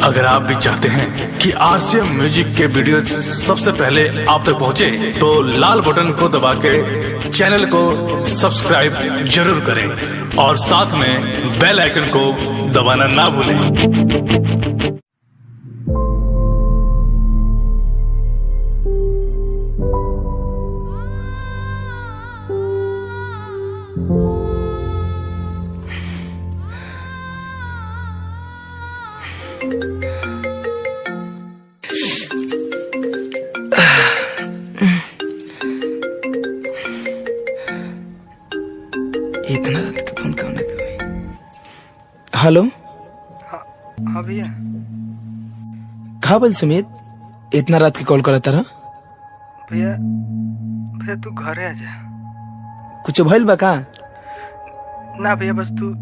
अगर आप भी चाहते हैं कि आरसीएम म्यूजिक के वीडियो सबसे पहले आप तक पहुंचे, तो लाल बटन को दबा के चैनल को सब्सक्राइब जरूर करें और साथ में बेल आइकन को दबाना ना भूलें। इतना रात के फोन कौन है? हेलो। हाँ भैया। कहा बोल सुमित, इतना रात की कॉल करा तारा? भैया भैया तू घरे आ जा। कुछ भइल बा का? ना भैया बस तू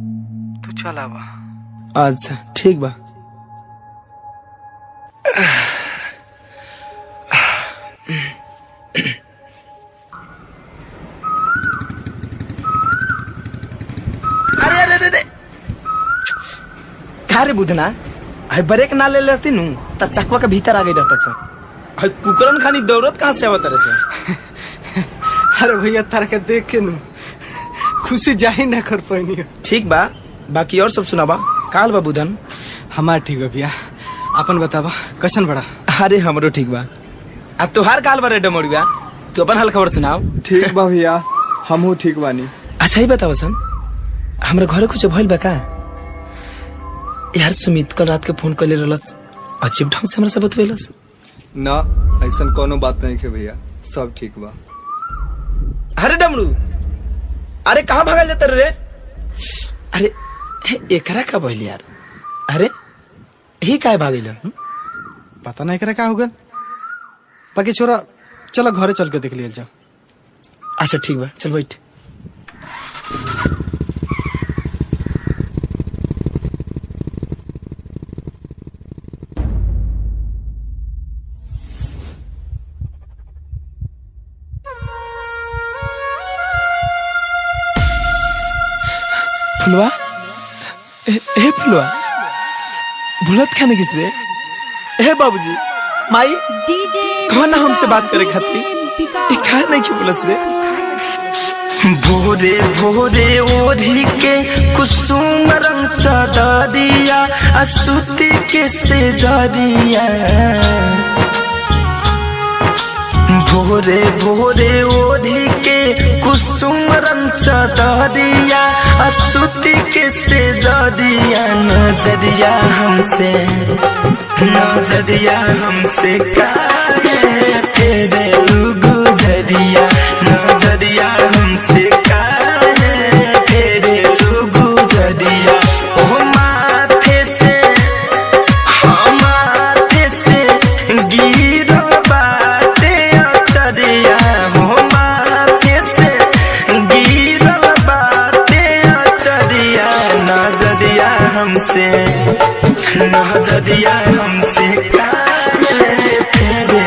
चल आवा। अच्छा ठीक बा। अरे अरे अरे क्या रे बुधना, है ब्रेक ना ले लेती नू त चकवा के भीतर आ गई रहता सर। है कुकरन खानी दौड़त कहाँ से आवत रहे? अरे भैया तारा के देख के नू खुशी जाही ना कर पानी। ठीक बा, बाकी और सब सुनाबा। काल बा बुधन? हमार ठीक बा भैया, अपन बतावा कैसन बड़ा? अरे हमरो ठीक बा। आ तोहार काल बा रे डमोड़िया, तू अपन हाल खबर सुनाओ। ठीक बा भैया, हमहू ठीक बानी। अच्छा ही बताओ सन, हमरा घरे कुछ भइल बा का? यार सुमित कल रात के फोन कर ले रहलस, अजीब ढंग से हमरा से बतवेलस। ना ऐसन कोनो बात नहीं है भैया, सब ठीक बा। अरे डमरू, अरे कहाँ भागल जाता रे? अरे एकरा का भइल यार? अरे ही काहे भागल? पता नहीं करे का हो गया। बाकी छोरा चलो घरे चल के देख लिया जा। अच्छा ठीक बा, चल बैठ। फुलवा, ए फुलवा, भूलत खाने किस रे? ए बाबूजी, माई कौन हमसे बात करे खाती? कहा नहीं क्यों बोलस रे? भोरे भोरे ओढ़ी के कुसुम रंग चादरिया, असुती के से जरिया। भोरे भोरे ओढ़ी के कुसुम रंग चादरिया, असुती के से जरिया। नजरिया हमसे काहे तेरे गुजरिया, नजरिया हमसे काहे तेरे गुजरिया। ओ माथे से गिरल बाटे अचरिया, हो माथे से गिरल बाटे अचरिया। नजरिया हमसे काहे तेरे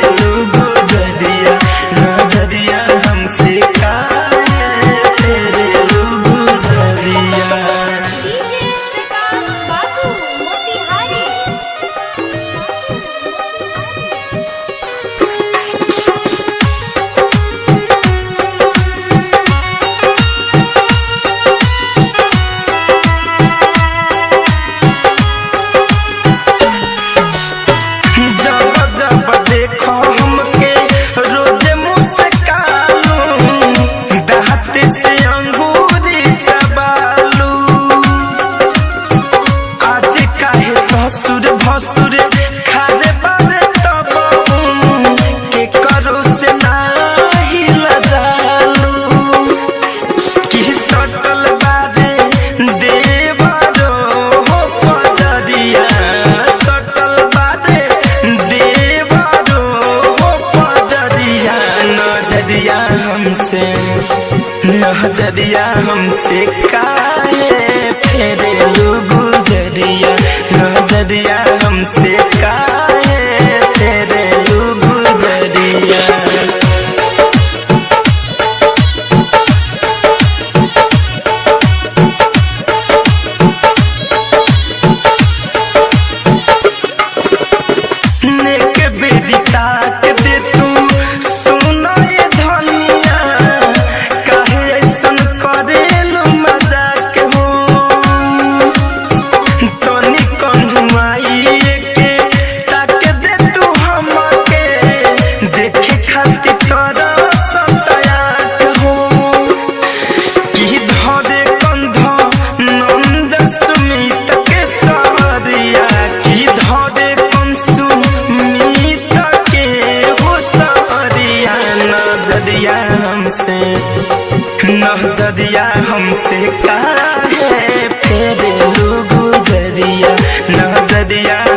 गुजरिया, नजरिया हमसे काहे तेरे गुजरिया। नजरिया हमसे काहे तेरे गुजरिया, नजरिया हमसे काहे तेरे गुजरिया। दिया